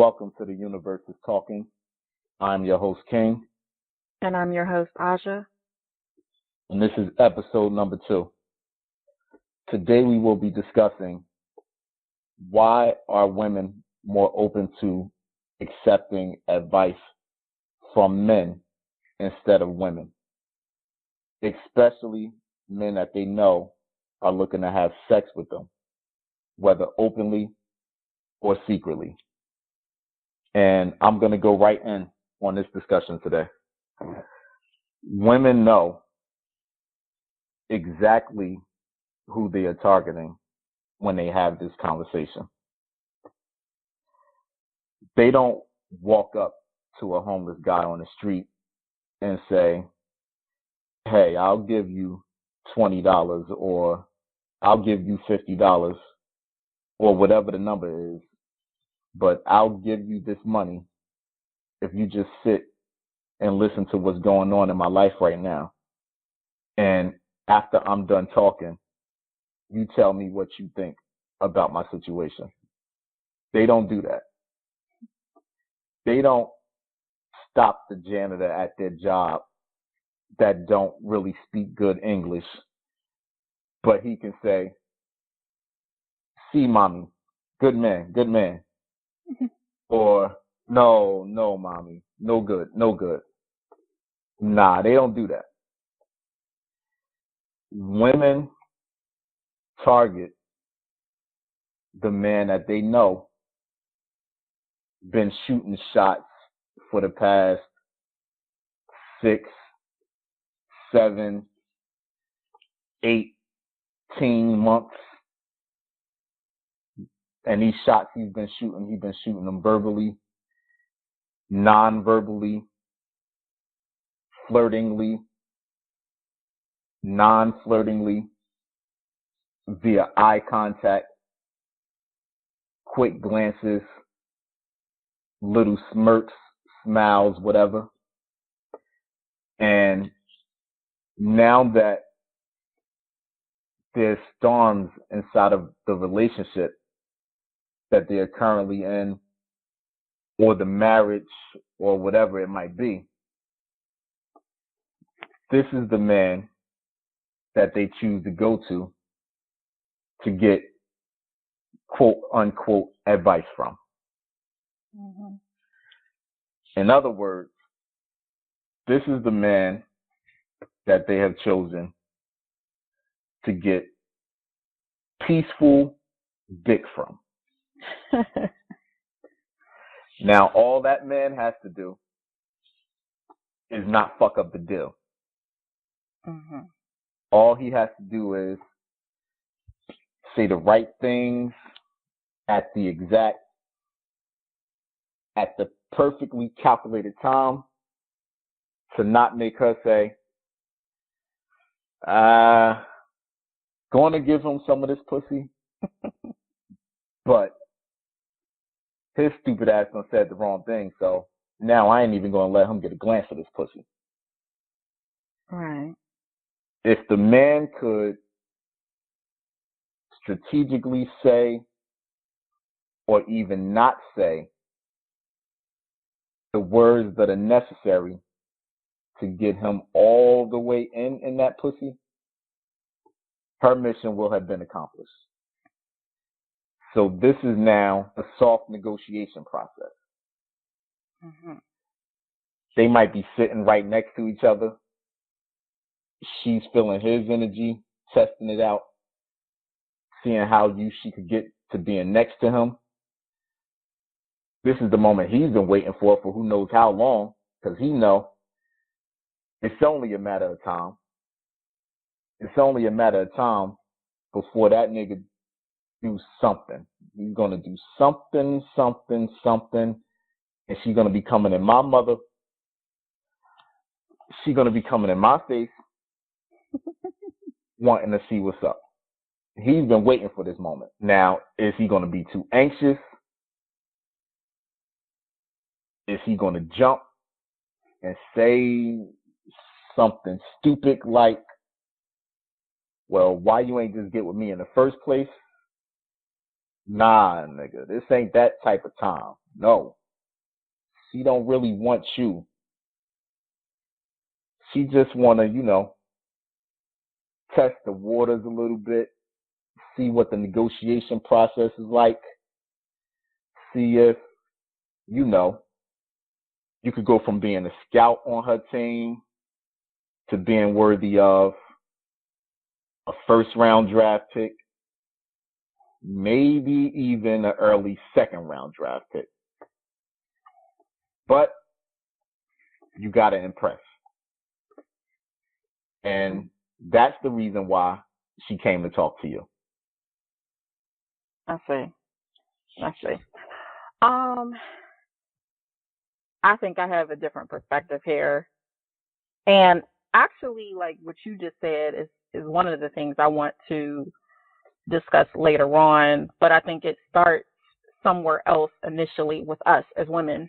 Welcome to the Universe is Talking. I'm your host, King, And I'm your host, Aja. and this is episode number 2. Today we will be discussing why are women more open to accepting advice from men instead of women, especially men that they know are looking to have sex with them, whether openly or secretly. And I'm going to go right in on this discussion today. Women know exactly who they are targeting when they have this conversation. They don't walk up to a homeless guy on the street and say, hey, I'll give you $20 or I'll give you $50 or whatever the number is, but I'll give you this money if you just sit and listen to what's going on in my life right now. And after I'm done talking, you tell me what you think about my situation. They don't do that. They don't stop the janitor at their job that don't really speak good English, but he can say, see, mommy, good man, good man. Or, no, no, mommy, no good, no good. Nah, they don't do that. Women target the man that they know been shooting shots for the past 6, 7, 18 months. And these shots he's been shooting them verbally, non-verbally, flirtingly, non-flirtingly, via eye contact, quick glances, little smirks, smiles, whatever. And now that there's storms inside of the relationship that they're currently in, or the marriage, or whatever it might be, this is the man that they choose to go to get quote unquote advice from. Mm-hmm. In other words, this is the man that they have chosen to get peaceful dick from. Now, all that man has to do is not fuck up the deal. Mm-hmm. All he has to do is say the right things at the perfectly calculated time to not make her say, going to give him some of this pussy, but his stupid ass done said the wrong thing, so now I ain't even going to let him get a glance of this pussy. Right. If the man could strategically say or even not say the words that are necessary to get him all the way in that pussy, her mission will have been accomplished. So this is now a soft negotiation process. Mm-hmm. They might be sitting right next to each other. She's feeling his energy, testing it out, seeing how she could get to being next to him. This is the moment he's been waiting for who knows how long, because he know it's only a matter of time. It's only a matter of time before that nigga do something. He's gonna do something, and she's gonna be coming in my mother. She's gonna be coming in my face, wanting to see what's up. He's been waiting for this moment. Now, is he gonna be too anxious? Is he gonna jump and say something stupid like, well, why you ain't just get with me in the first place? Nah, nigga, this ain't that type of time. No, she don't really want you. She just wanna, test the waters a little bit, see what the negotiation process is like, see if, you know, you could go from being a scout on her team to being worthy of a first round draft pick, maybe even an early second round draft pick. But you got to impress. And that's the reason why she came to talk to you. I see. I think I have a different perspective here. And actually, like what you just said is one of the things I want to discuss later on, but I think it starts somewhere else initially with us as women.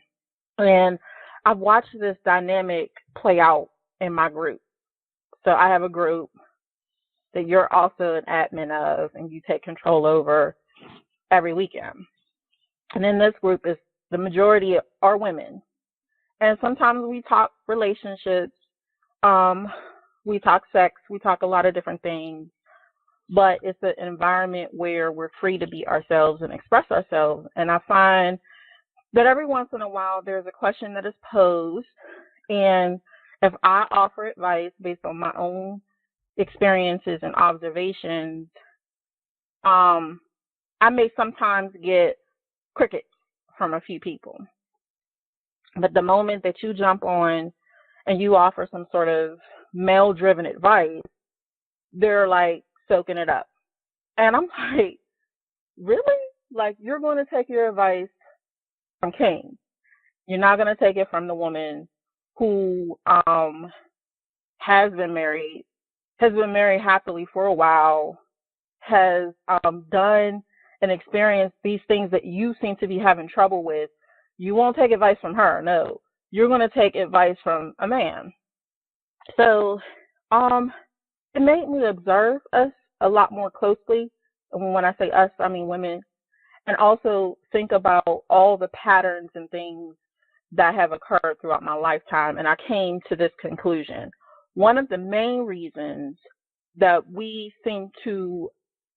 And I've watched this dynamic play out in my group. So I have a group that you're also an admin of and you take control over every weekend. And in this group is the majority are women. And sometimes we talk relationships, we talk sex, we talk a lot of different things, but it's an environment where we're free to be ourselves and express ourselves. And I find that every once in a while there's a question that is posed, and if I offer advice based on my own experiences and observations, I may sometimes get crickets from a few people. But the moment that you jump on and you offer some sort of male-driven advice, they're like soaking it up. And I'm like, really? Like, you're going to take your advice from King. You're not going to take it from the woman who has been married happily for a while, has done and experienced these things that you seem to be having trouble with. You won't take advice from her. No, you're going to take advice from a man. So it made me observe us a lot more closely. And when I say us, I mean women. And also think about all the patterns and things that have occurred throughout my lifetime. And I came to this conclusion. One of the main reasons that we seem to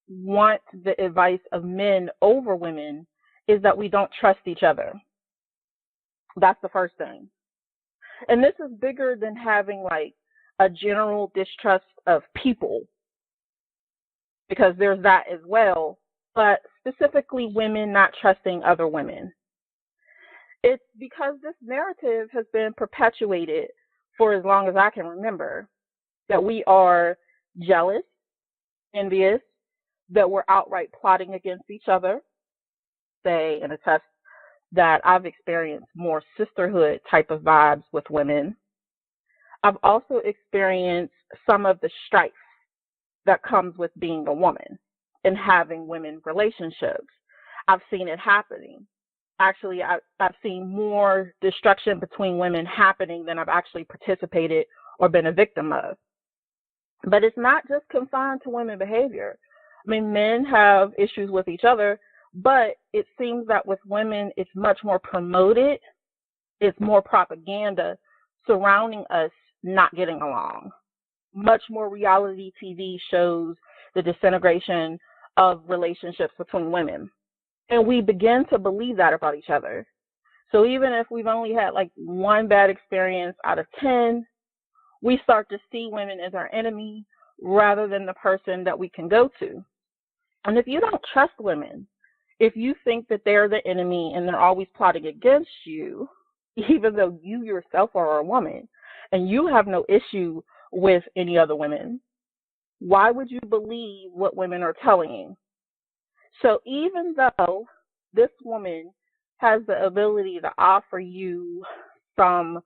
want the advice of men over women is that we don't trust each other. That's the first thing. And this is bigger than having like a general distrust of people, because there's that as well, but specifically women not trusting other women. It's because this narrative has been perpetuated for as long as I can remember, that we are jealous, envious, that we're outright plotting against each other. Say and attest that I've experienced more sisterhood type of vibes with women. I've also experienced some of the strife that comes with being a woman and having women relationships. I've seen it happening. Actually, I've seen more destruction between women happening than I've actually participated or been a victim of. But it's not just confined to women behavior. I mean, men have issues with each other, but it seems that with women, it's much more promoted. It's more propaganda surrounding us not getting along. Much more reality TV shows the disintegration of relationships between women. And we begin to believe that about each other. So even if we've only had like one bad experience out of 10, we start to see women as our enemy rather than the person that we can go to. And if you don't trust women, if you think that they're the enemy and they're always plotting against you, even though you yourself are a woman and you have no issue with any other women, why would you believe what women are telling you? So even though this woman has the ability to offer you some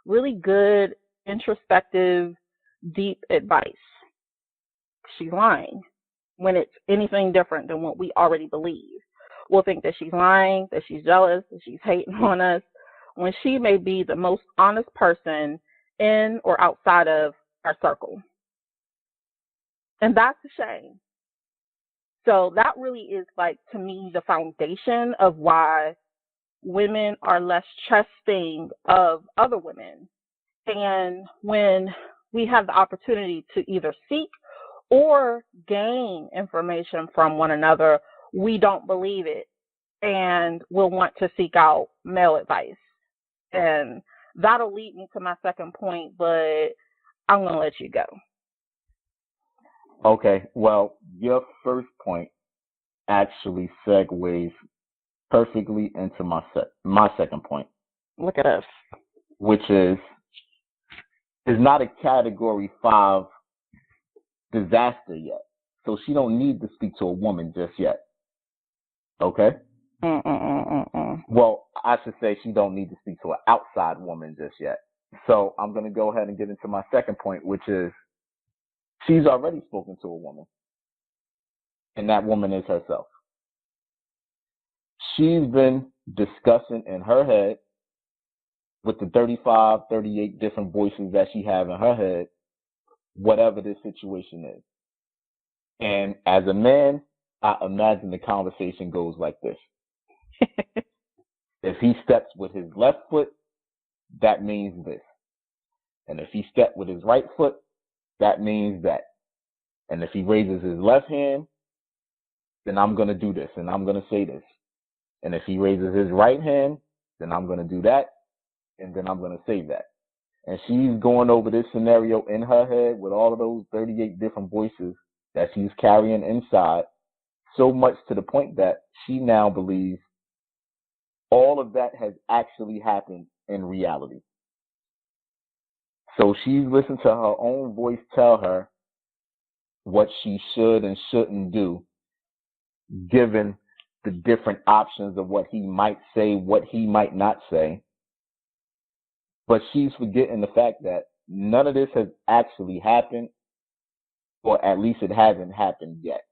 really good, introspective, deep advice, she's lying when it's anything different than what we already believe. We'll think that she's lying, that she's jealous, that she's hating on us, when she may be the most honest person in or outside of our circle. And that's a shame. So that really is, like, to me, the foundation of why women are less trusting of other women. And when we have the opportunity to either seek or gain information from one another, we don't believe it and will want to seek out male advice. And that'll lead me to my second point, but I'm going to let you go. Okay, well, your first point actually segues perfectly into my second point, Look at us. which is not a category 5 disaster yet. So she don't need to speak to a woman just yet. Okay? Well, I should say she don't need to speak to an outside woman just yet. So I'm going to go ahead and get into my second point, which is she's already spoken to a woman, and that woman is herself. She's been discussing in her head with the 35, 38 different voices that she have in her head, whatever this situation is. And as a man, I imagine the conversation goes like this. If he steps with his left foot, that means this. And if he steps with his right foot, that means that. And if he raises his left hand, then I'm going to do this and I'm going to say this. And if he raises his right hand, then I'm going to do that and then I'm going to say that. And she's going over this scenario in her head with all of those 38 different voices that she's carrying inside, so much to the point that she now believes all of that has actually happened in reality. So she's listened to her own voice tell her what she should and shouldn't do, given the different options of what he might say, what he might not say. But she's forgetting the fact that none of this has actually happened, or at least it hasn't happened yet.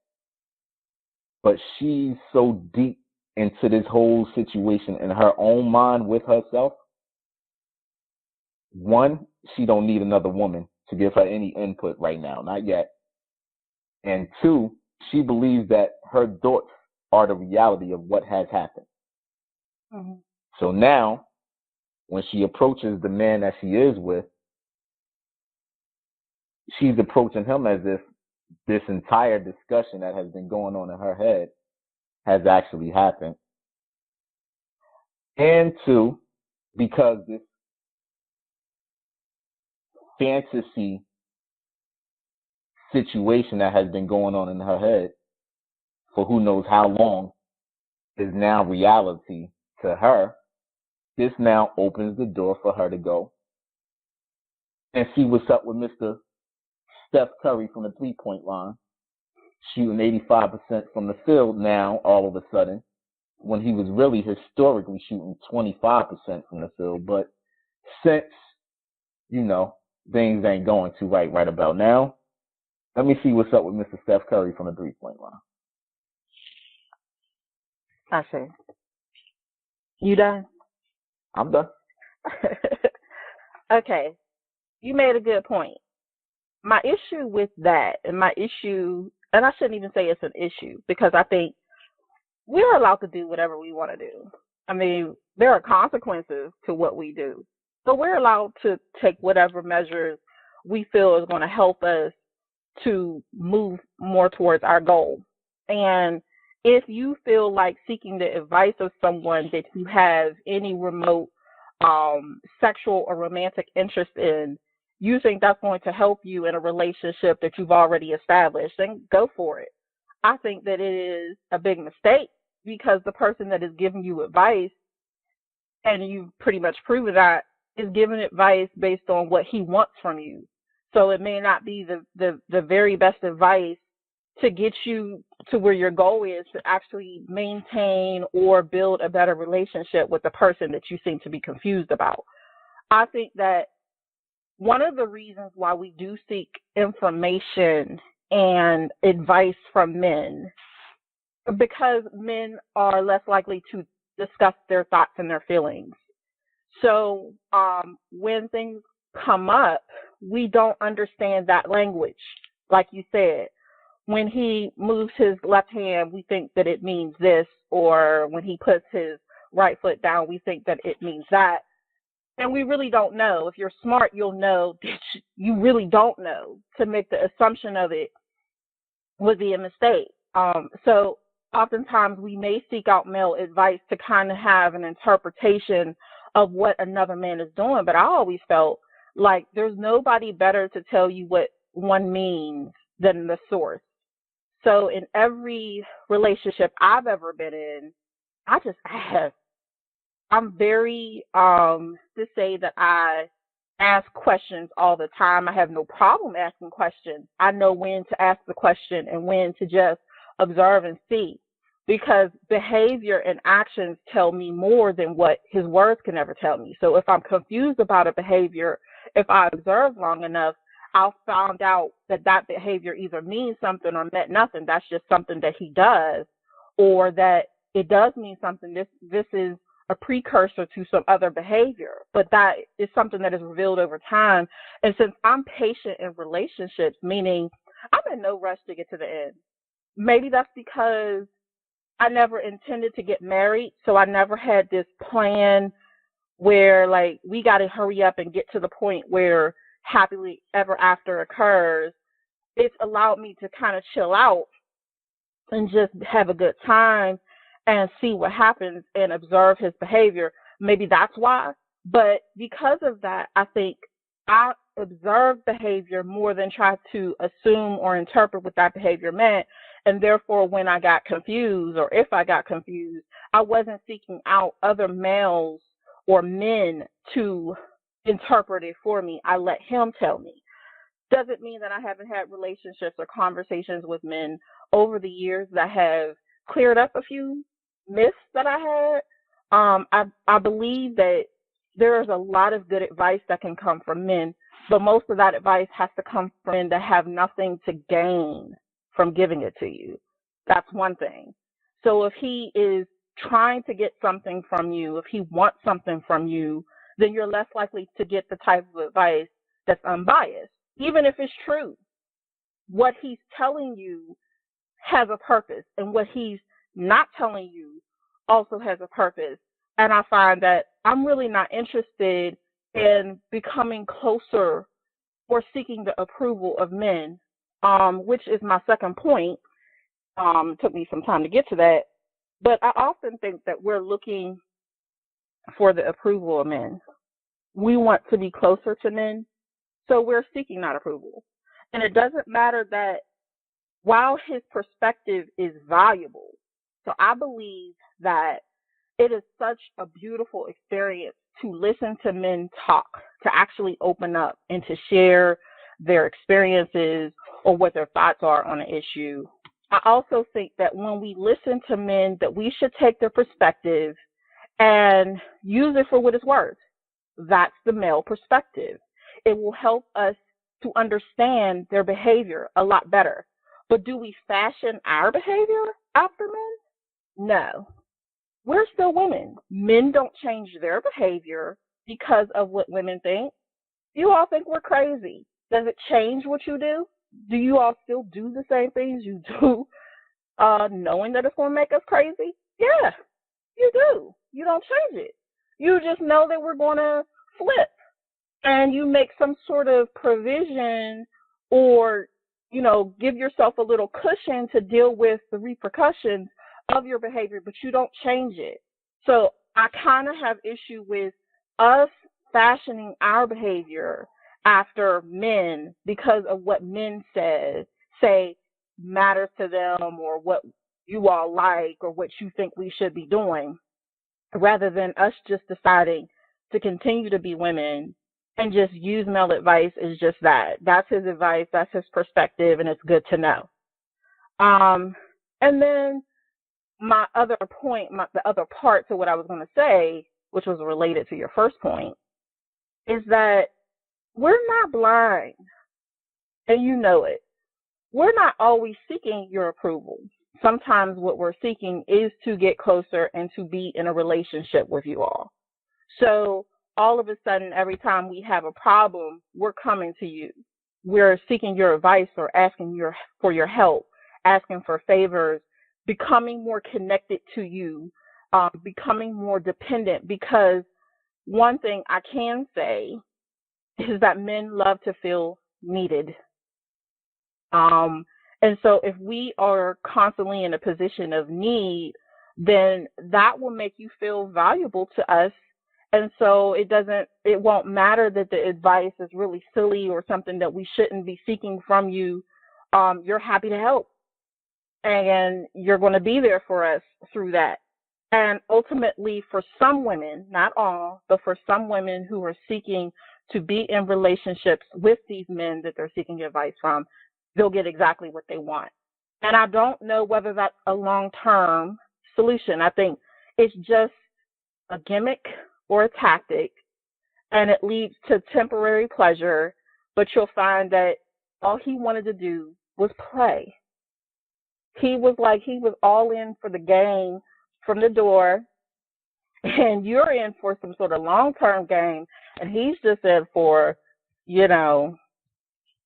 But she's so deep into this whole situation in her own mind with herself. One, she don't need another woman to give her any input right now, not yet. And two, she believes that her thoughts are the reality of what has happened. Mm-hmm. So now, when she approaches the man that she is with, she's approaching him as if this entire discussion that has been going on in her head has actually happened. And two, because this fantasy situation that has been going on in her head for who knows how long is now reality to her, this now opens the door for her to go and see what's up with Mr. Steph Curry from the three-point line, shooting 85% from the field now all of a sudden, when he was really historically shooting 25% from the field. But since, things ain't going too right about now, let me see what's up with Mr. Steph Curry from the three-point line. I see. You done? I'm done. Okay. You made a good point. My issue with that, and I shouldn't even say it's an issue, because I think we're allowed to do whatever we want to do. I mean, there are consequences to what we do. So we're allowed to take whatever measures we feel is going to help us to move more towards our goal. And if you feel like seeking the advice of someone that you have any remote sexual or romantic interest in, you think that's going to help you in a relationship that you've already established, then go for it. I think that it is a big mistake, because the person that is giving you advice, and you've pretty much proven that, is giving advice based on what he wants from you. So it may not be the very best advice to get you to where your goal is to actually maintain or build a better relationship with the person that you seem to be confused about. I think that one of the reasons why we do seek information and advice from men, because men are less likely to discuss their thoughts and their feelings. So when things come up, we don't understand that language, like you said. when he moves his left hand, we think that it means this, or when he puts his right foot down, we think that it means that. And we really don't know. If you're smart, you'll know that you really don't know. To make the assumption of it would be a mistake. So oftentimes we may seek out male advice to kind of have an interpretation of what another man is doing. But I always felt like there's nobody better to tell you what one means than the source. So in every relationship I've ever been in, I'm very to say that I ask questions all the time. I have no problem asking questions. I know when to ask the question and when to just observe and see, because behavior and actions tell me more than what his words can ever tell me. So if I'm confused about a behavior, if I observe long enough, I'll find out that that behavior either means something or meant nothing. That's just something that he does, or that it does mean something. This is a precursor to some other behavior, but that is something that is revealed over time. And since I'm patient in relationships, meaning I'm in no rush to get to the end. Maybe that's because I never intended to get married, so I never had this plan where like we got to hurry up and get to the point where happily ever after occurs. It's allowed me to kind of chill out and just have a good time and see what happens and observe his behavior. Maybe that's why. But because of that, I think I observed behavior more than try to assume or interpret what that behavior meant. And therefore, when I got confused, or if I got confused, I wasn't seeking out other males or men to interpret it for me. I let him tell me. Doesn't mean that I haven't had relationships or conversations with men over the years that have cleared up a few myths that I had. I believe that there is a lot of good advice that can come from men, but most of that advice has to come from men that have nothing to gain from giving it to you. That's one thing. So if he is trying to get something from you, if he wants something from you, then you're less likely to get the type of advice that's unbiased, even if it's true. What he's telling you has a purpose, and what he's not telling you also has a purpose. And I find that I'm really not interested in becoming closer or seeking the approval of men, which is my second point. Took me some time to get to that. But I often think that we're looking for the approval of men. We want to be closer to men, so we're seeking that approval. And it doesn't matter that while his perspective is valuable, so I believe that it is such a beautiful experience to listen to men talk, to actually open up and to share their experiences or what their thoughts are on an issue. I also think that when we listen to men, that we should take their perspective and use it for what it's worth. That's the male perspective. It will help us to understand their behavior a lot better. But do we fashion our behavior after men? No. We're still women. Men don't change their behavior because of what women think. You all think we're crazy. Does it change what you do? Do you all still do the same things you do, knowing that it's going to make us crazy? Yeah, you do. You don't change it. You just know that we're going to flip, and you make some sort of provision, or, give yourself a little cushion to deal with the repercussions of your behavior, but you don't change it. So I kind of have issue with us fashioning our behavior after men because of what men say matters to them, or what you all like, or what you think we should be doing, rather than us just deciding to continue to be women and just use male advice as just that. That's his advice, that's his perspective, and it's good to know. And then my other point, the other part to what I was going to say, which was related to your first point, is that we're not blind, and you know it. We're not always seeking your approval. Sometimes what we're seeking is to get closer and to be in a relationship with you all. So all of a sudden, every time we have a problem, we're coming to you. We're seeking your advice or asking for your help. asking for favors, becoming more connected to you, becoming more dependent. Because one thing I can say is that men love to feel needed. Um, and so if we are constantly in a position of need, then that will make you feel valuable to us. And so it won't matter that the advice is really silly or something that we shouldn't be seeking from you. You're happy to help, and you're going to be there for us through that. And ultimately, for some women, not all, but for some women who are seeking to be in relationships with these men that they're seeking advice from, they'll get exactly what they want. And I don't know whether that's a long-term solution. I think it's just a gimmick or a tactic, and it leads to temporary pleasure, but you'll find that all he wanted to do was play. He was all in for the game from the door, and you're in for some sort of long-term game, and he's just in for, you know,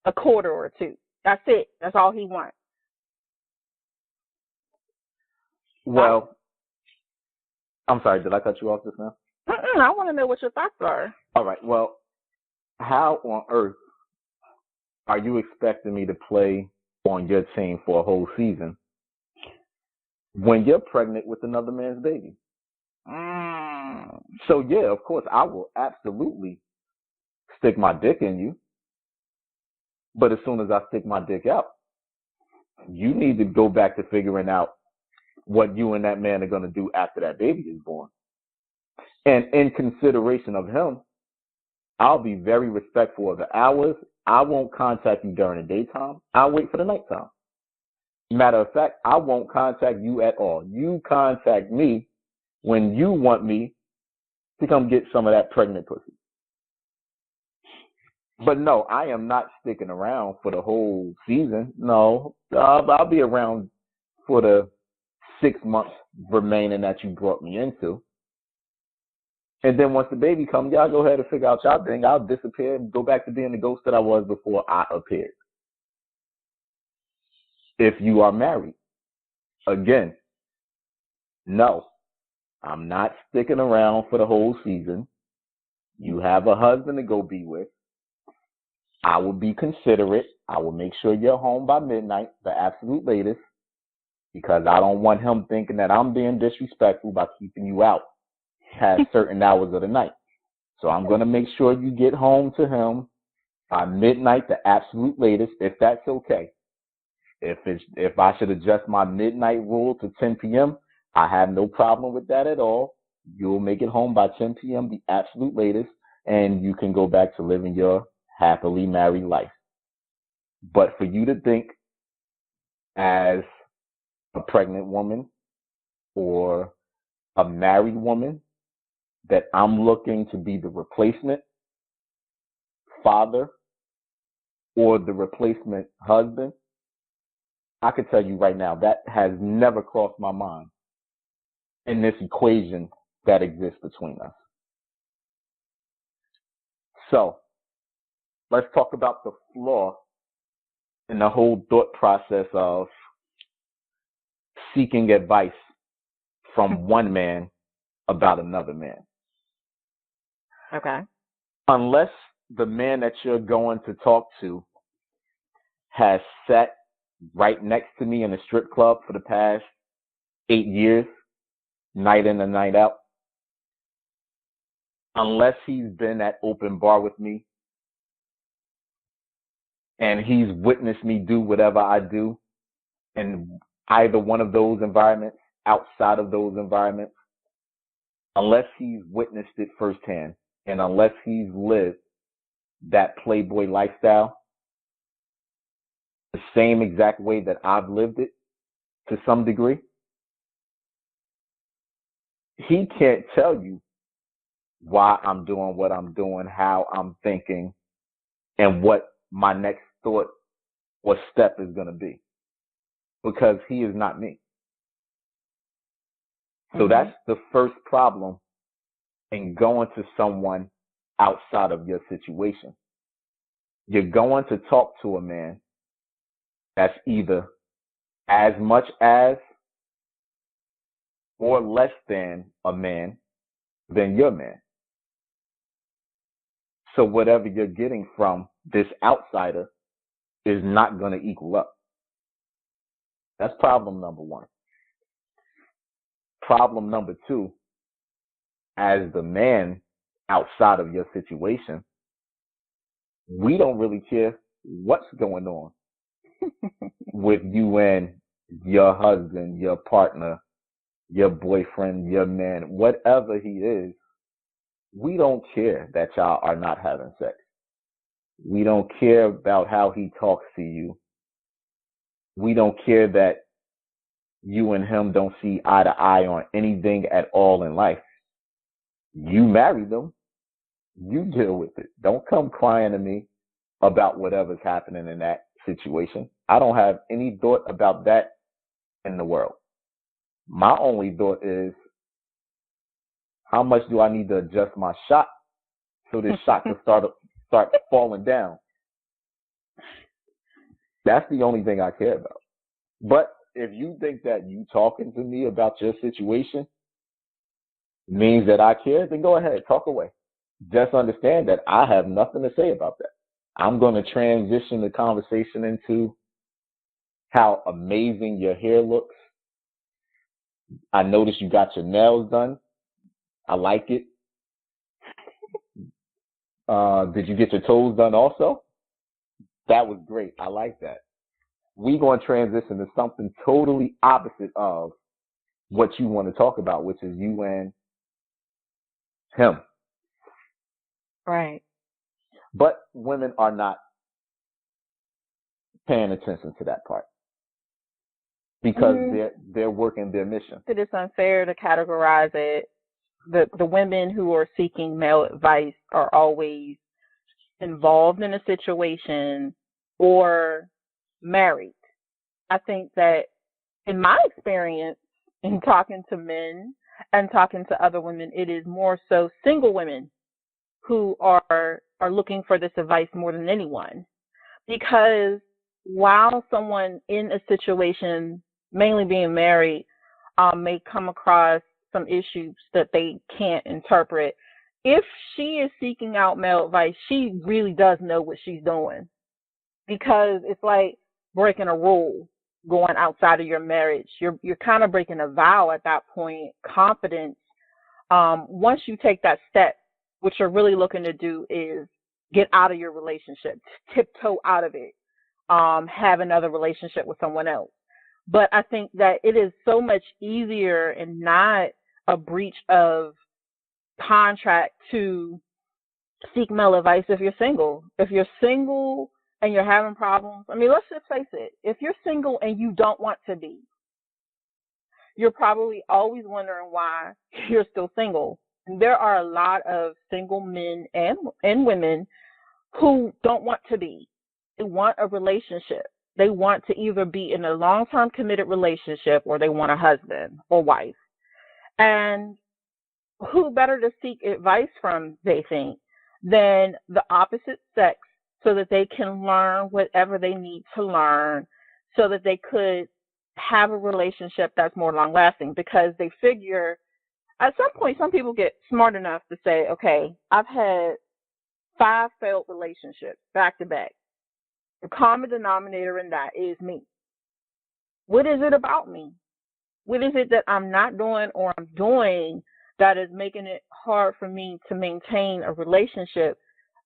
a quarter or two. That's it. That's all he wants. Well, I'm sorry, did I cut you off just now? I want to know what your thoughts are. All right, well, how on earth are you expecting me to play on your team for a whole season when you're pregnant with another man's baby? So, yeah, of course, I will absolutely stick my dick in you. But as soon as I stick my dick out, you need to go back to figuring out what you and that man are going to do after that baby is born. And in consideration of him, I'll be very respectful of the hours. I won't contact you during the daytime. I'll wait for the nighttime. Matter of fact, I won't contact you at all. You contact me when you want me to come get some of that pregnant pussy. But no, I am not sticking around for the whole season. No, I'll be around for the 6 months remaining that you brought me into. And then once the baby comes, y'all go ahead and figure out y'all thing. I'll disappear and go back to being the ghost that I was before I appeared. If you are married, again, no, I'm not sticking around for the whole season. You have a husband to go be with. I will be considerate. I will make sure you're home by midnight, the absolute latest, because I don't want him thinking that I'm being disrespectful by keeping you out past certain hours of the night. So I'm going to make sure you get home to him by midnight, the absolute latest, if that's okay. If I should adjust my midnight rule to 10 p.m., I have no problem with that at all. You'll make it home by 10 p.m., the absolute latest, and you can go back to living your happily married life. But for you to think as a pregnant woman or a married woman that I'm looking to be the replacement father or the replacement husband, I can tell you right now, that has never crossed my mind in this equation that exists between us. So let's talk about the flaw in the whole thought process of seeking advice from one man about another man. Okay. Unless the man that you're going to talk to has sat right next to me in a strip club for the past 8 years, night in and night out, unless he's been at open bar with me and he's witnessed me do whatever I do in either one of those environments, outside of those environments, unless he's witnessed it firsthand and unless he's lived that Playboy lifestyle the same exact way that I've lived it to some degree, he can't tell you why I'm doing what I'm doing, how I'm thinking, and what my next thought or step is going to be, because he is not me. So that's the first problem in going to someone outside of your situation. You're going to talk to a man that's either as much as or less than a man than your man. So whatever you're getting from this outsider is not going to equal up. That's problem number one. Problem number two, as the man outside of your situation, we don't really care what's going on with you and your husband, your partner, your boyfriend, your man, whatever he is. We don't care that y'all are not having sex. We don't care about how he talks to you. We don't care that you and him don't see eye to eye on anything at all in life. You married them. You deal with it. Don't come crying to me about whatever's happening in that situation. I don't have any thought about that in the world. My only thought is, how much do I need to adjust my shot so this shot can start falling down? That's the only thing I care about. But if you think that you talking to me about your situation means that I care, then go ahead, talk away. Just understand that I have nothing to say about that. I'm going to transition the conversation into how amazing your hair looks. I noticed you got your nails done. I like it. Did you get your toes done also? That was great. I like that. We're going to transition to something totally opposite of what you want to talk about, which is you and him. Right. But women are not paying attention to that part because they're working their mission. It's unfair to categorize it. The women who are seeking male advice are always involved in a situation or married. I think that in my experience in talking to men and talking to other women, it is more so single women who are looking for this advice more than anyone. Because while someone in a situation, mainly being married, may come across some issues that they can't interpret, if she is seeking out male advice, she really does know what she's doing. Because it's like breaking a rule, going outside of your marriage. You're kind of breaking a vow at that point. Confidence. Once you take that step, what you're really looking to do is get out of your relationship, tiptoe out of it, have another relationship with someone else. But I think that it is so much easier and not a breach of contract to seek male advice if you're single. If you're single and you're having problems, I mean, let's just face it. If you're single and you don't want to be, you're probably always wondering why you're still single. And there are a lot of single men and women who don't want to be. They want a relationship. They want to either be in a long-term committed relationship or they want a husband or wife. And who better to seek advice from, they think, than the opposite sex so that they can learn whatever they need to learn so that they could have a relationship that's more long-lasting, because they figure at some point some people get smart enough to say, okay, I've had 5 failed relationships back to back. The common denominator in that is me. What is it about me? What is it that I'm not doing or I'm doing that is making it hard for me to maintain a relationship?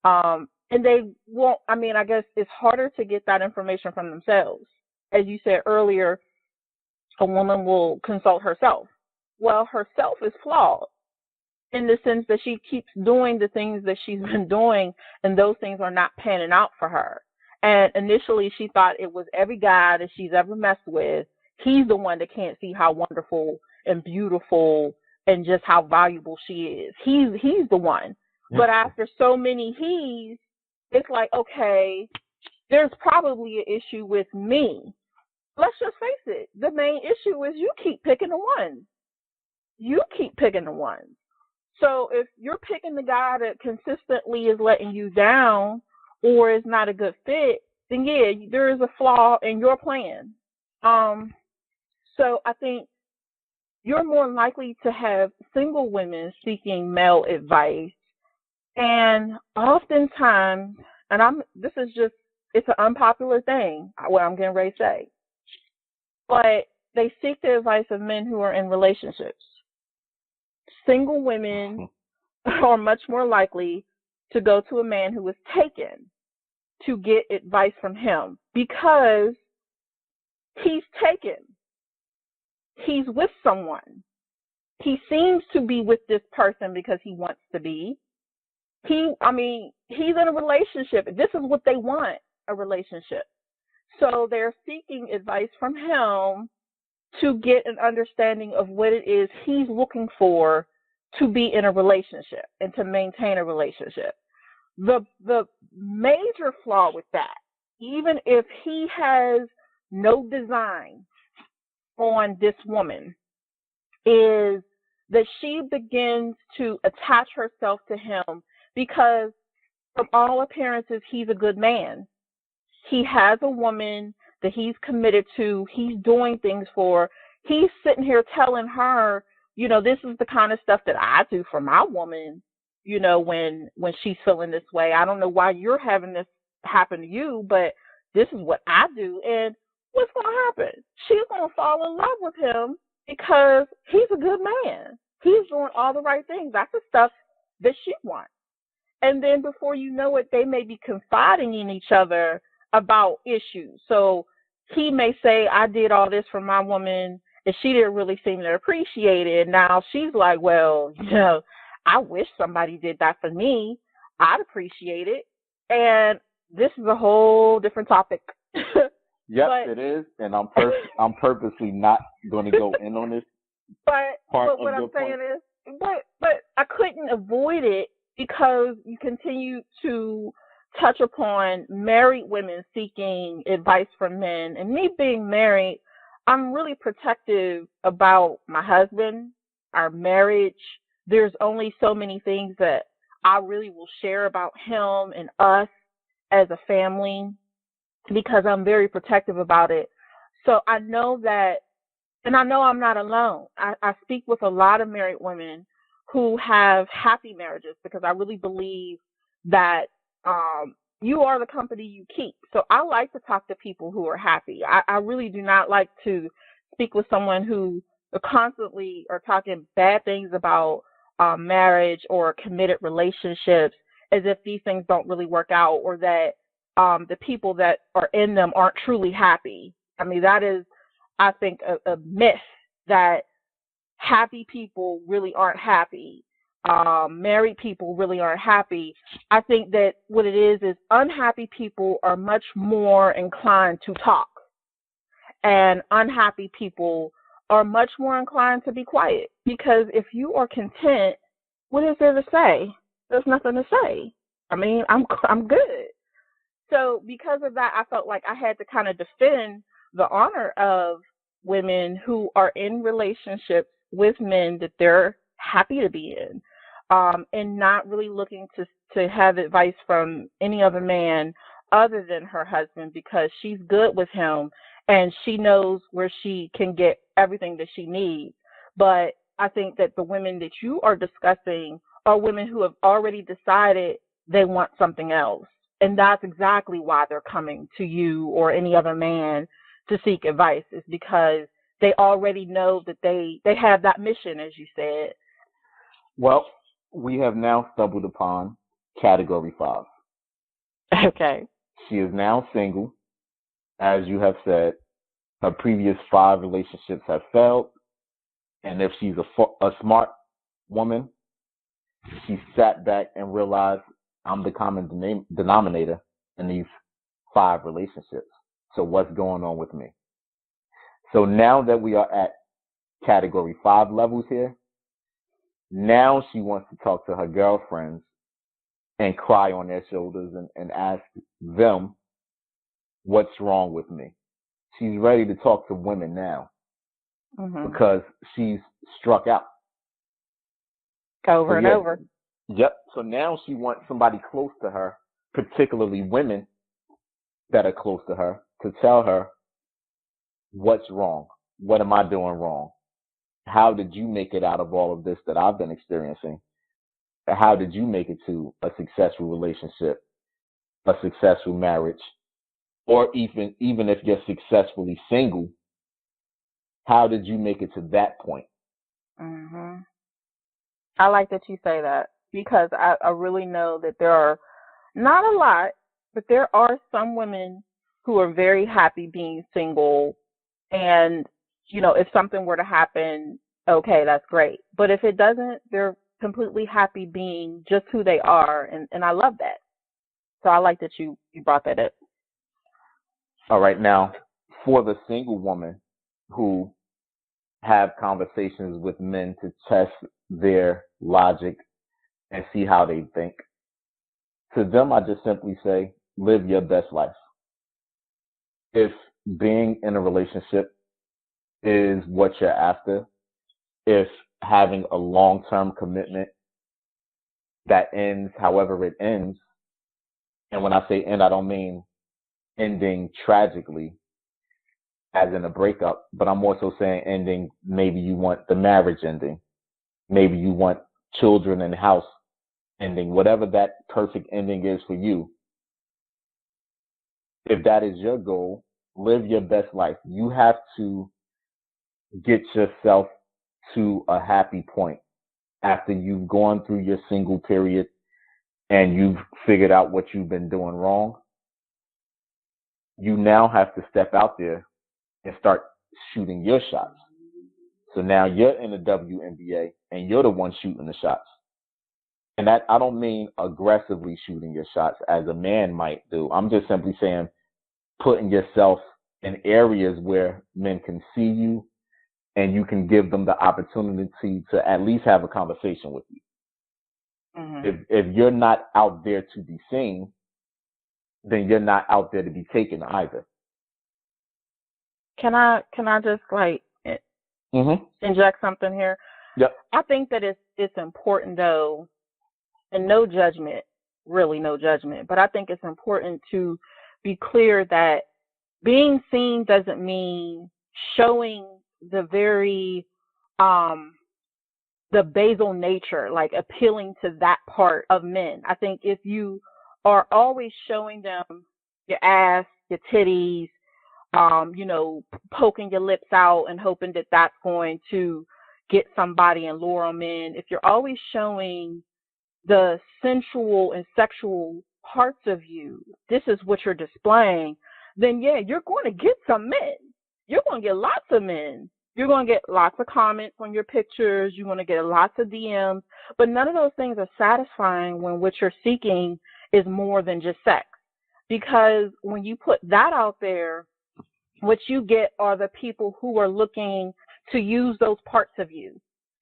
And they won't, I mean, I guess it's harder to get that information from themselves. As you said earlier, a woman will consult herself. Well, herself is flawed in the sense that she keeps doing the things that she's been doing, and those things are not panning out for her. And initially, she thought it was every guy that she's ever messed with. He's the one that can't see how wonderful and beautiful and just how valuable she is. He's the one. But after so many he's, it's like, okay, there's probably an issue with me. Let's just face it. The main issue is you keep picking the ones. You keep picking the ones. So if you're picking the guy that consistently is letting you down or is not a good fit, then yeah, there is a flaw in your plan. So I think you're more likely to have single women seeking male advice, and oftentimes, and this is just, it's an unpopular thing, what I'm getting ready to say, but they seek the advice of men who are in relationships. Single women are much more likely to go to a man who is taken to get advice from him because he's taken. He's with someone. He seems to be with this person because he wants to be. He's in a relationship. This is what they want, a relationship. So they're seeking advice from him to get an understanding of what it is he's looking for to be in a relationship and to maintain a relationship. The major flaw with that, even if he has no design on this woman, is that she begins to attach herself to him because from all appearances he's a good man. He has a woman that he's committed to, he's doing things for. He's sitting here telling her, this is the kind of stuff that I do for my woman, when she's feeling this way. I don't know why you're having this happen to you, but this is what I do. And what's going to happen? She's going to fall in love with him because he's a good man. He's doing all the right things. That's the stuff that she wants. And then before you know it, they may be confiding in each other about issues. So he may say, I did all this for my woman, and she didn't really seem to appreciate it. Now she's like, well, I wish somebody did that for me. I'd appreciate it. And this is a whole different topic. Yep, it is. And I'm purposely not going to go in on this. But what I'm saying is, but I couldn't avoid it because you continue to touch upon married women seeking advice from men. And me being married, I'm really protective about my husband, our marriage. There's only so many things that I really will share about him and us as a family because I'm very protective about it. So I know that, and I know I'm not alone. I speak with a lot of married women who have happy marriages because I really believe that you are the company you keep. So I like to talk to people who are happy. I really do not like to speak with someone who constantly are talking bad things about marriage or committed relationships as if these things don't really work out or that the people that are in them aren't truly happy. I mean, that is, I think, a myth that happy people really aren't happy. Married people really aren't happy. I think that what it is unhappy people are much more inclined to talk, and unhappy people are much more inclined to be quiet. Because if you are content, what is there to say? There's nothing to say. I mean, I'm good. So because of that, I felt like I had to kind of defend the honor of women who are in relationships with men that they're happy to be in, and not really looking to have advice from any other man other than her husband because she's good with him and she knows where she can get everything that she needs. But I think that the women that you are discussing are women who have already decided they want something else. And that's exactly why they're coming to you or any other man to seek advice, is because they already know that they have that mission, as you said. Well, we have now stumbled upon category 5. Okay. She is now single. As you have said, her previous 5 relationships have failed. And if she's a smart woman, she sat back and realized, I'm the common denominator in these 5 relationships. So what's going on with me? So now that we are at category 5 levels here, now she wants to talk to her girlfriends and cry on their shoulders and ask them what's wrong with me. She's ready to talk to women now because she's struck out. Over and over. Yep. So now she wants somebody close to her, particularly women that are close to her, to tell her What's wrong? What am I doing wrong? How did you make it out of all of this that I've been experiencing? How did you make it to a successful relationship, a successful marriage, or even if you're successfully single, how did you make it to that point? Mhm. I like that you say that because I really know that there are not a lot, but there are some women who are very happy being single. And, if something were to happen, okay, that's great. But if it doesn't, they're completely happy being just who they are. And I love that. So I like that you brought that up. All right, now for the single woman who have conversations with men to test their logic and see how they think, to them, I just simply say, live your best life. If being in a relationship is what you're after, if having a long-term commitment that ends however it ends, and when I say end, I don't mean ending tragically, as in a breakup, but I'm also saying ending, maybe you want the marriage ending, maybe you want children and house ending, whatever that perfect ending is for you. If that is your goal, live your best life. You have to get yourself to a happy point after you've gone through your single period and you've figured out what you've been doing wrong. You now have to step out there and start shooting your shots. So now you're in the WNBA and you're the one shooting the shots. And that, I don't mean aggressively shooting your shots as a man might do. I'm just simply saying putting yourself in areas where men can see you and you can give them the opportunity to at least have a conversation with you. Mhm. If you're not out there to be seen, then you're not out there to be taken either. Can I just like inject something here? Yep. I think that it's important though, and no judgment, really no judgment, but I think it's important to be clear that being seen doesn't mean showing the very um the basal nature, like appealing to that part of men. I think if you are always showing them your ass, your titties, poking your lips out and hoping that that's going to get somebody and lure them in. If you're always showing the sensual and sexual parts of you, this is what you're displaying, then yeah, you're going to get some men. You're going to get lots of men. You're going to get lots of comments on your pictures. You're going to get lots of DMs. But none of those things are satisfying when what you're seeking is more than just sex. Because when you put that out there, what you get are the people who are looking to use those parts of you.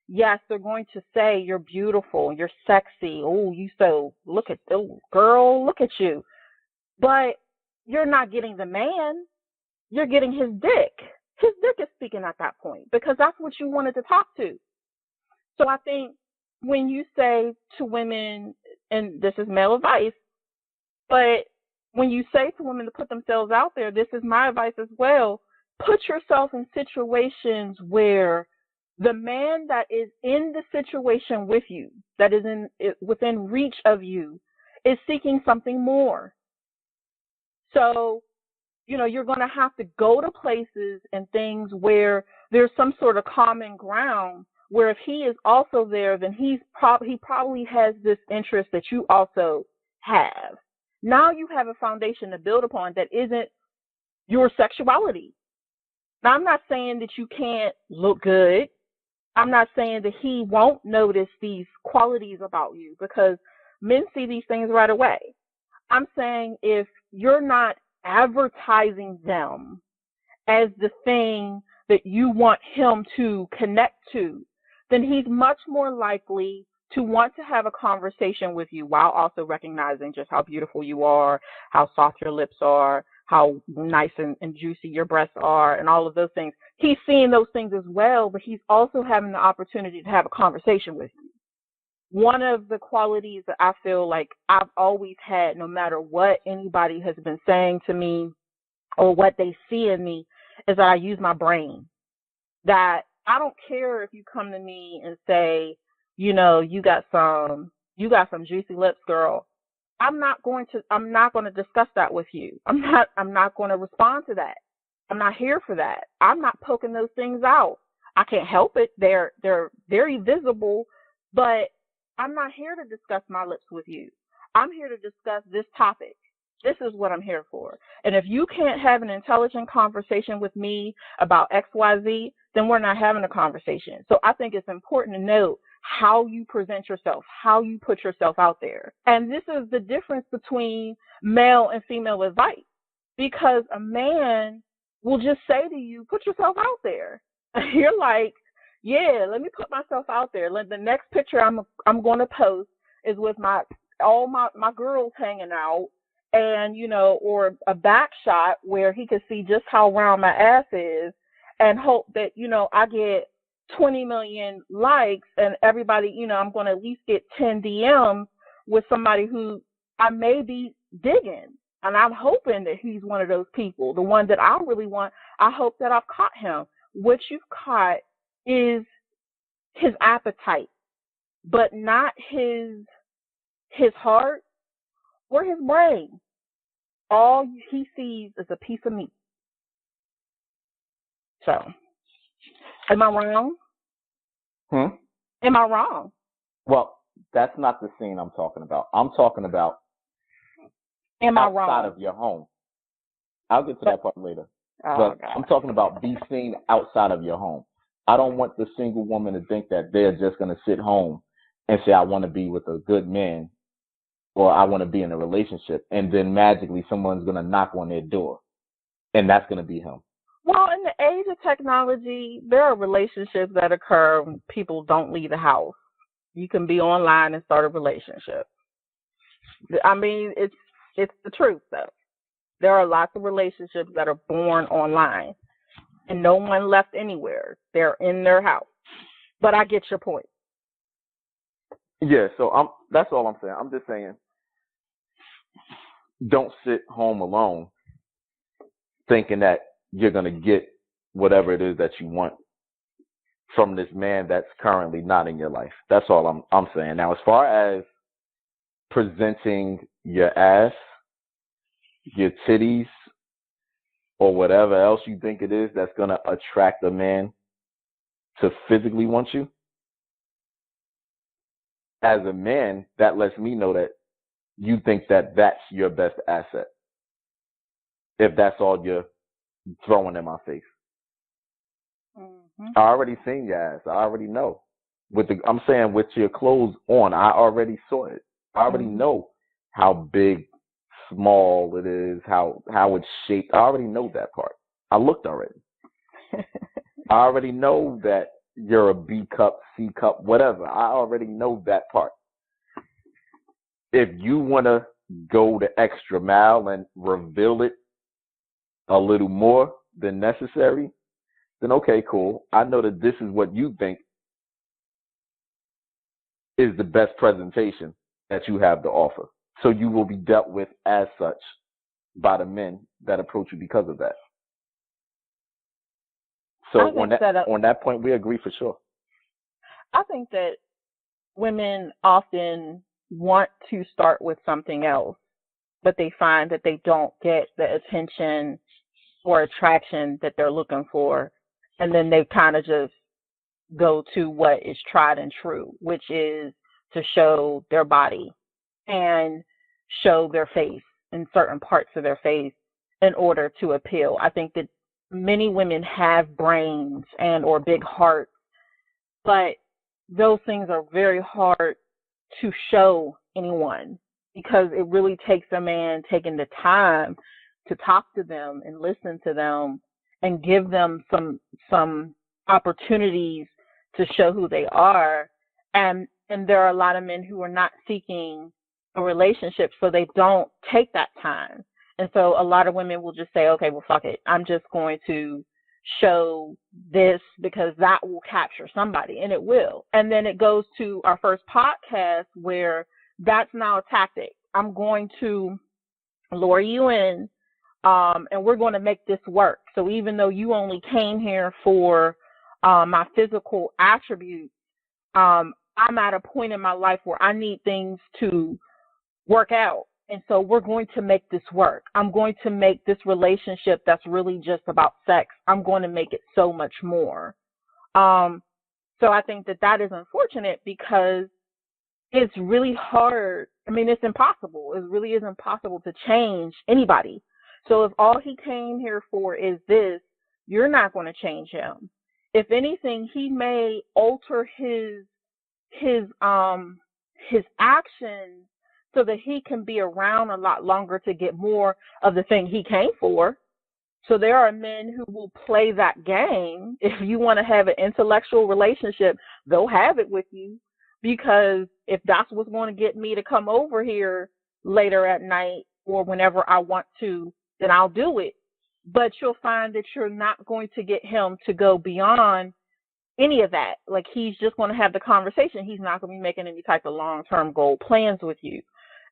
Yes, they're going to say you're beautiful, you're sexy. Oh, look at, oh, girl, look at you. But you're not getting the man. You're getting his dick. His dick is speaking at that point because that's what you wanted to talk to. So I think when you say to women, and this is male advice, but when you say to women to put themselves out there, this is my advice as well. Put yourself in situations where the man that is in the situation with you, that is within reach of you, is seeking something more. So, you're going to have to go to places and things where there's some sort of common ground. Where if he is also there, then he probably has this interest that you also have. Now you have a foundation to build upon that isn't your sexuality. Now, I'm not saying that you can't look good. I'm not saying that he won't notice these qualities about you because men see these things right away. I'm saying if you're not advertising them as the thing that you want him to connect to, then he's much more likely to want to have a conversation with you while also recognizing just how beautiful you are, how soft your lips are, how nice and juicy your breasts are, and all of those things. He's seeing those things as well, but he's also having the opportunity to have a conversation with you. One of the qualities that I feel like I've always had, no matter what anybody has been saying to me or what they see in me, is that I use my brain. That I don't care if you come to me and say, you got some juicy lips, girl. I'm not going to discuss that with you. I'm not going to respond to that. I'm not here for that. I'm not poking those things out. I can't help it. They're very visible, but I'm not here to discuss my lips with you. I'm here to discuss this topic. This is what I'm here for. And if you can't have an intelligent conversation with me about XYZ, then we're not having a conversation. So I think it's important to note how you present yourself, how you put yourself out there. And this is the difference between male and female advice, because a man will just say to you, put yourself out there. You're like, yeah, let me put myself out there. The next picture I'm going to post is with all my girls hanging out, and or a back shot where he could see just how round my ass is, and hope that I get 20 million likes, and everybody, I'm going to at least get 10 DMs with somebody who I may be digging. And I'm hoping that he's one of those people, the one that I really want. I hope that I've caught him. What you've caught is his appetite, but not his heart or his brain. All he sees is a piece of meat. So, am I wrong? Am I wrong? Well, that's not the scene I'm talking about. I'm talking about outside of your home. I'll get to that part later. But I'm talking about be seen outside of your home. I don't want the single woman to think that they're just going to sit home and say, I want to be with a good man, or I want to be in a relationship, and then magically someone's going to knock on their door, and that's going to be him. Well, in the age of technology, there are relationships that occur when people don't leave the house. You can be online and start a relationship. I mean, it's the truth, though. There are lots of relationships that are born online, and no one left anywhere. They're in their house. But I get your point. Yeah, so that's all I'm saying. I'm just saying, don't sit home alone thinking that you're going to get whatever it is that you want from this man that's currently not in your life. That's all I'm saying. Now, as far as presenting your ass, your titties, or whatever else you think it is that's going to attract a man to physically want you, as a man, that lets me know that you think that that's your best asset, if that's all you're throwing in my face. I already seen your ass. I already know. I'm saying with your clothes on, I already saw it. I already know how big, small it is, how it's shaped. I already know that part. I looked already. I already know that you're a B cup, C cup, whatever. I already know that part. If you want to go the extra mile and reveal it a little more than necessary, then okay, cool. I know that this is what you think is the best presentation that you have to offer. So you will be dealt with as such by the men that approach you because of that. So on that point, we agree for sure. I think that women often want to start with something else, but they find that they don't get the attention or attraction that they're looking for. And then they kind of just go to what is tried and true, which is to show their body and show their face in certain parts of their face in order to appeal. I think that many women have brains and or big hearts, but those things are very hard to show anyone because it really takes a man taking the time to talk to them and listen to them and give them some opportunities to show who they are. And there are a lot of men who are not seeking a relationship, so they don't take that time. And so a lot of women will just say, okay, well, fuck it. I'm just going to show this because that will capture somebody, and it will. And then it goes to our first podcast where that's now a tactic. I'm going to lure you in, and we're going to make this work. So even though you only came here for my physical attributes, I'm at a point in my life where I need things to work out. And so we're going to make this work. I'm going to make this relationship that's really just about sex, I'm going to make it so much more. So I think that is unfortunate because it's really hard. I mean, it's impossible. It really is impossible to change anybody. So if all he came here for is this, you're not going to change him. If anything, he may alter his actions so that he can be around a lot longer to get more of the thing he came for. So there are men who will play that game. If you want to have an intellectual relationship, they'll have it with you, because if that's what's going to get me to come over here later at night or whenever I want to, then I'll do it. But you'll find that you're not going to get him to go beyond any of that. Like, he's just going to have the conversation. He's not going to be making any type of long-term goal plans with you.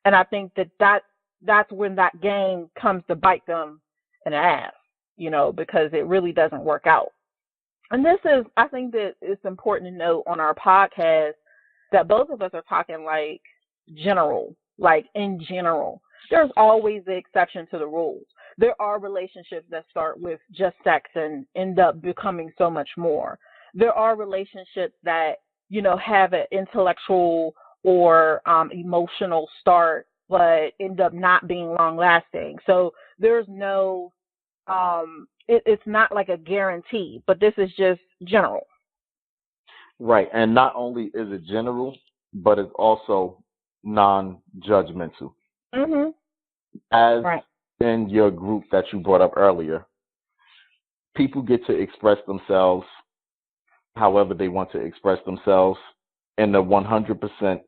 And I think that's when that game comes to bite them in the ass, because it really doesn't work out. And I think that it's important to note on our podcast that both of us are talking like in general. There's always the exception to the rules. There are relationships that start with just sex and end up becoming so much more. There are relationships that, have an intellectual or emotional start, but end up not being long lasting. So there's no, it's not like a guarantee, but this is just general. Right. And not only is it general, but it's also non-judgmental. Mm-hmm. As right. in your group that you brought up earlier, people get to express themselves however they want to express themselves in the 100%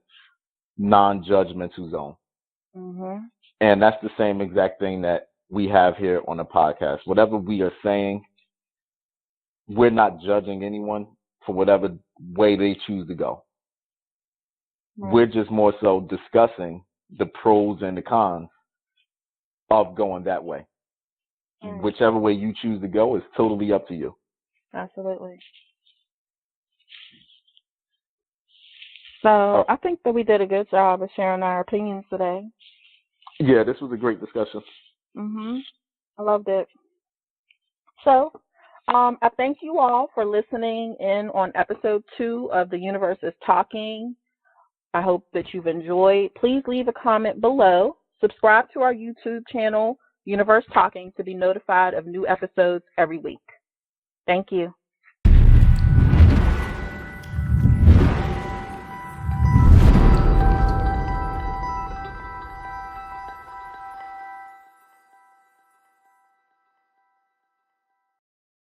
non-judgmental zone. Mm-hmm. And that's the same exact thing that we have here on the podcast. Whatever we are saying, we're not judging anyone for whatever way they choose to go. Right. We're just more so discussing the pros and the cons of going that way. Right. Whichever way you choose to go is totally up to you. Absolutely. So I think that we did a good job of sharing our opinions today. Yeah, this was a great discussion. Mhm. I loved it. So, I thank you all for listening in on episode 2 of The Universe is Talking. I hope that you've enjoyed. Please leave a comment below. Subscribe to our YouTube channel, Universe Talking, to be notified of new episodes every week. Thank you.